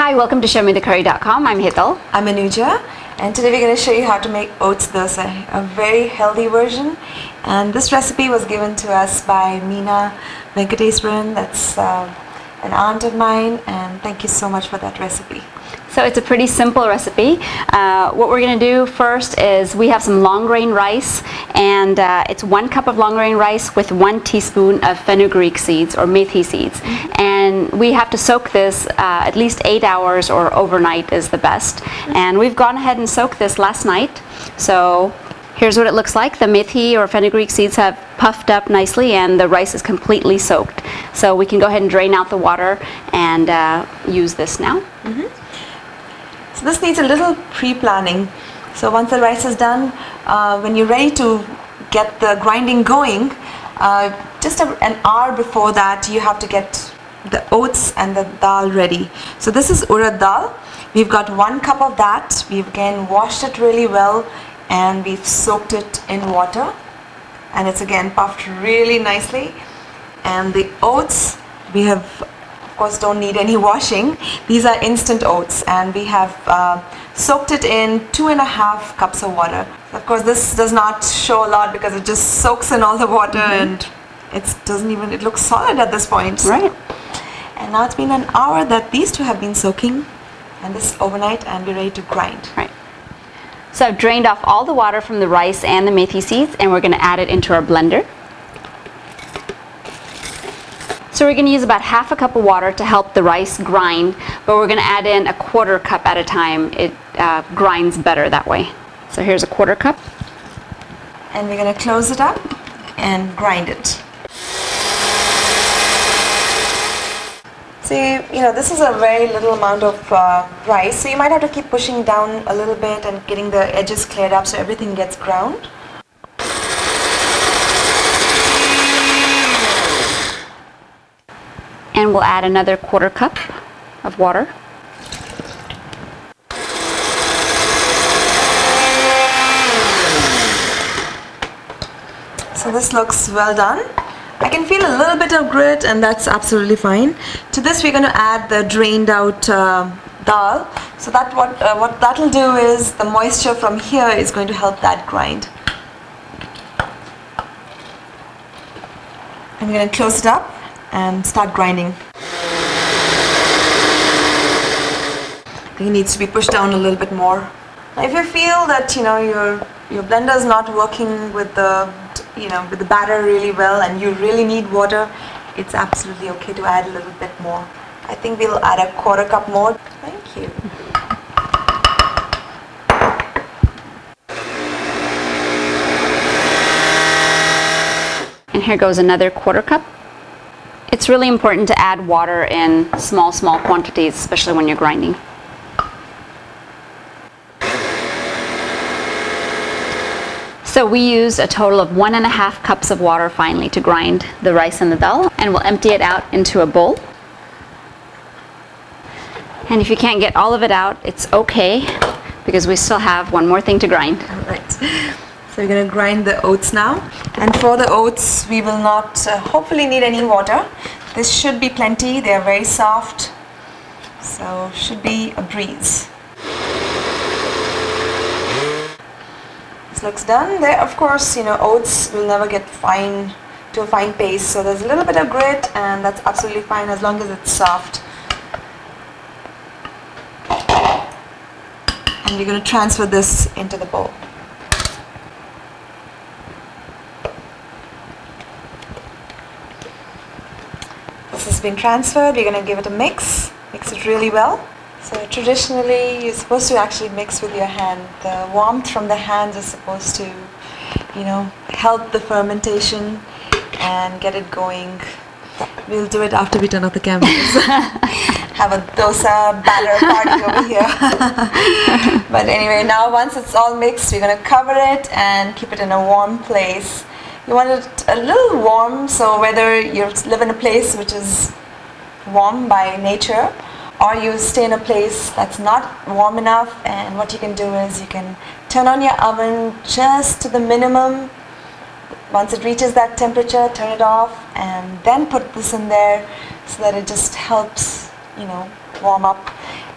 Hi, welcome to ShowMeTheCurry.com. I'm Hital. I'm Anuja, and today we're going to show you how to make Oats Dosa, a very healthy version. And this recipe was given to us by Meena Venkateswaran, that's an aunt of mine, and thank you so much for that recipe. So it's a pretty simple recipe. What we're going to do first is we have some long grain rice, and it's 1 cup of long grain rice with 1 teaspoon of fenugreek seeds or methi seeds. And we have to soak this at least 8 hours, or overnight is the best. And we've gone ahead and soaked this last night. So here's what it looks like. The methi or fenugreek seeds have puffed up nicely and the rice is completely soaked. So we can go ahead and drain out the water and use this now. So this needs a little pre-planning. So once the rice is done, when you're ready to get the grinding going, just an hour before that you have to get the oats and the dal ready. So this is urad dal. We've got 1 cup of that. We've again washed it really well and we've soaked it in water, and it's again puffed really nicely. And the oats, we have, of course, don't need any washing. These are instant oats, and we have soaked it in 2.5 cups of water. Of course, this does not show a lot because it just soaks in all the water, and it looks solid at this point. Right. And now it's been an hour that these two have been soaking, and this is overnight, and we're ready to grind. Right. So I've drained off all the water from the rice and the methi seeds, and we're going to add it into our blender. So we're going to use about 1/2 cup of water to help the rice grind, but we're going to add in 1/4 cup at a time. It grinds better that way. So here's 1/4 cup. And we're going to close it up and grind it. See, this is a very little amount of rice, so you might have to keep pushing down a little bit and getting the edges cleared up so everything gets ground. And we'll add another 1/4 cup of water. So this looks well done. I can feel a little bit of grit, and that's absolutely fine. To this we're going to add the drained out dal. So that what that'll do is the moisture from here is going to help that grind. And we're going to close it up and start grinding. I think it needs to be pushed down a little bit more. Now, if you feel that your blender is not working with the with the batter really well and you really need water, it's absolutely okay to add a little bit more. I think we'll add 1/4 cup more. Thank you. And here goes another 1/4 cup. It's really important to add water in small quantities, especially when you're grinding. So we used a total of 1.5 cups of water finally to grind the rice and the dal, and we'll empty it out into a bowl. And if you can't get all of it out, it's okay, because we still have one more thing to grind. Right. So we're going to grind the oats now. And for the oats, we will not hopefully need any water. This should be plenty. They are very soft, so should be a breeze. This looks done. There, of course, oats will never get fine to a fine paste, so there's a little bit of grit, and that's absolutely fine as long as it's soft. And we're going to transfer this into the bowl. This has been transferred. We're going to give it a mix it really well. So traditionally you're supposed to actually mix with your hand. The warmth from the hands is supposed to help the fermentation and get it going. We'll do it after we turn off the cameras. Have a dosa batter party over here. But anyway, now once it's all mixed, we're going to cover it and keep it in a warm place. You want it a little warm, so whether you live in a place which is warm by nature, or you stay in a place that's not warm enough, and what you can do is you can turn on your oven just to the minimum. Once it reaches that temperature, turn it off, and then put this in there so that it just helps, warm up.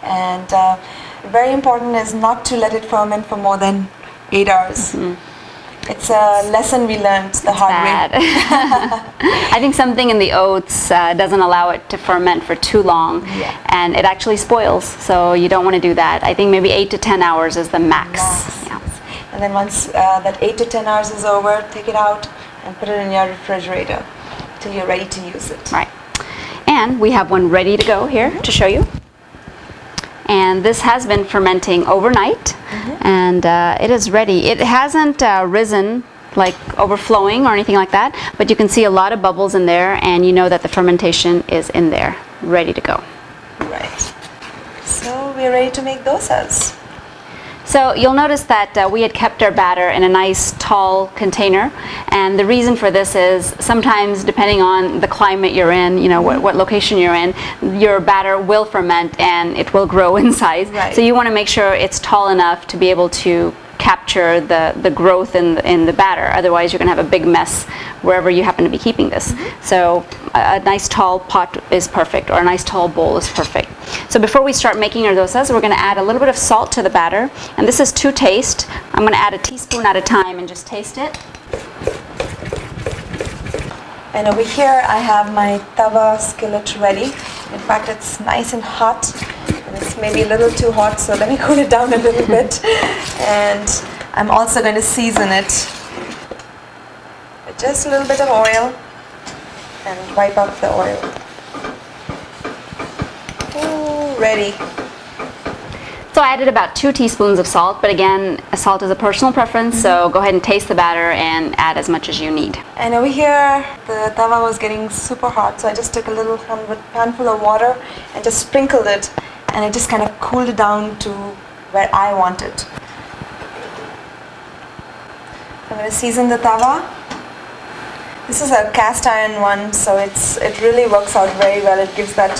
And very important is not to let it ferment for more than 8 hours. It's a lesson we learned the hard way. I think something in the oats doesn't allow it to ferment for too long, and it actually spoils, so you don't want to do that. I think maybe 8 to 10 hours is the max. Yeah. And then once that 8 to 10 hours is over, take it out and put it in your refrigerator till you're ready to use it. Right. And we have one ready to go here to show you. And this has been fermenting overnight, and it is ready. It hasn't risen, like overflowing or anything like that, but you can see a lot of bubbles in there, and you know that the fermentation is in there, ready to go. Right. So we're ready to make dosas. So you'll notice that we had kept our batter in a nice tall container, and the reason for this is sometimes depending on the climate you're in, you know, what location you're in, your batter will ferment and it will grow in size. Right. So you want to make sure it's tall enough to be able to capture the growth in the batter. Otherwise you're going to have a big mess wherever you happen to be keeping this. So a nice tall pot is perfect, or a nice tall bowl is perfect. So before we start making our dosas, we're going to add a little bit of salt to the batter, and this is to taste. I'm going to add a teaspoon at a time and just taste it. And over here I have my tawa skillet ready. In fact, it's nice and hot. It's maybe a little too hot, so let me cool it down a little bit. And I'm also going to season it with just a little bit of oil and wipe up the oil. Ooh, ready. So I added about 2 teaspoons of salt, but again, salt is a personal preference, so go ahead and taste the batter and add as much as you need. And over here, the tawa was getting super hot, so I just took a little handful of water and just sprinkled it, and it just kind of cooled it down to where I want it. I'm going to season the tawa. This is a cast iron one, so it really works out very well. It gives that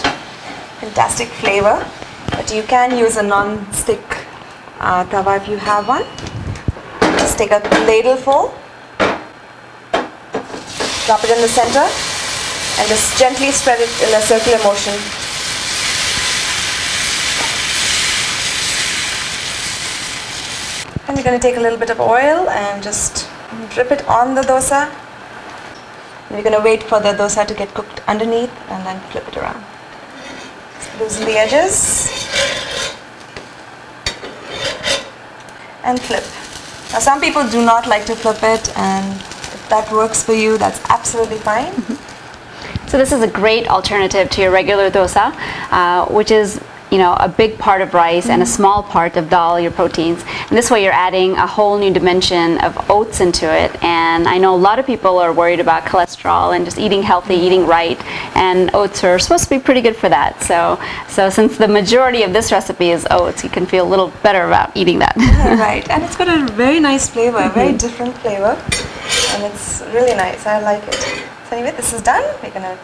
fantastic flavor. But you can use a non-stick tawa if you have one. Just take a ladleful, drop it in the center, and just gently spread it in a circular motion. And we're going to take a little bit of oil and just drip it on the dosa. And we're going to wait for the dosa to get cooked underneath and then flip it around. Loosen the edges and flip. Now some people do not like to flip it, and if that works for you, that's absolutely fine. So this is a great alternative to your regular dosa, which is, you know, a big part of rice and a small part of dal, your proteins. And this way you're adding a whole new dimension of oats into it. And I know a lot of people are worried about cholesterol and just eating healthy, eating right. And oats are supposed to be pretty good for that. So since the majority of this recipe is oats, you can feel a little better about eating that. Right, and it's got a very nice flavor, a very different flavor. And it's really nice, I like it. So anyway, this is done. We're going to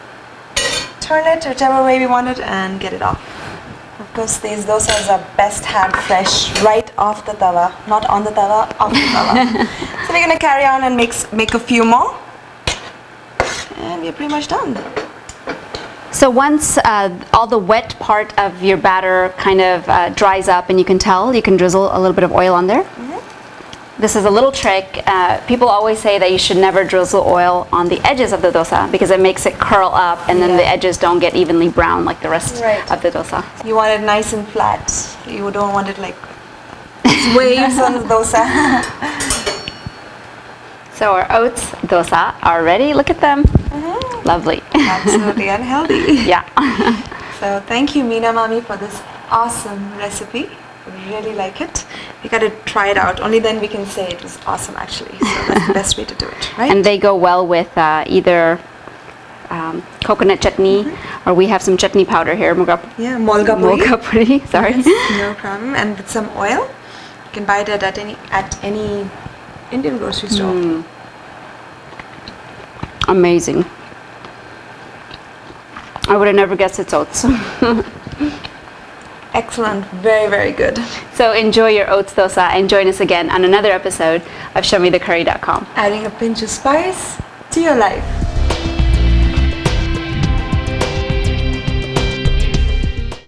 turn it whichever way we want it and get it off. Of course, these dosas are best had fresh, right off the tawa, not on the tawa, off the tawa. So we're going to carry on and make a few more, and we're pretty much done. So once all the wet part of your batter kind of dries up, and you can tell, you can drizzle a little bit of oil on there. This is a little trick. People always say that you should never drizzle oil on the edges of the dosa because it makes it curl up, and then the edges don't get evenly brown like the rest of the dosa. You want it nice and flat. You don't want it like waves on the dosa. So our oats dosa are ready. Look at them. Lovely. Absolutely unhealthy. Yeah. So thank you, Meena Mami, for this awesome recipe. I really like it. We got to try it out. Only then we can say it was awesome, actually. So that's the best way to do it, right? And they go well with either coconut chutney, or we have some chutney powder here. Mulga puri. Sorry. Yes, no problem. And with some oil. You can buy it at any Indian grocery store. Amazing. I would have never guessed it's oats. Excellent. Very, very good. So enjoy your oats dosa and join us again on another episode of ShowMeTheCurry.com. Adding a pinch of spice to your life.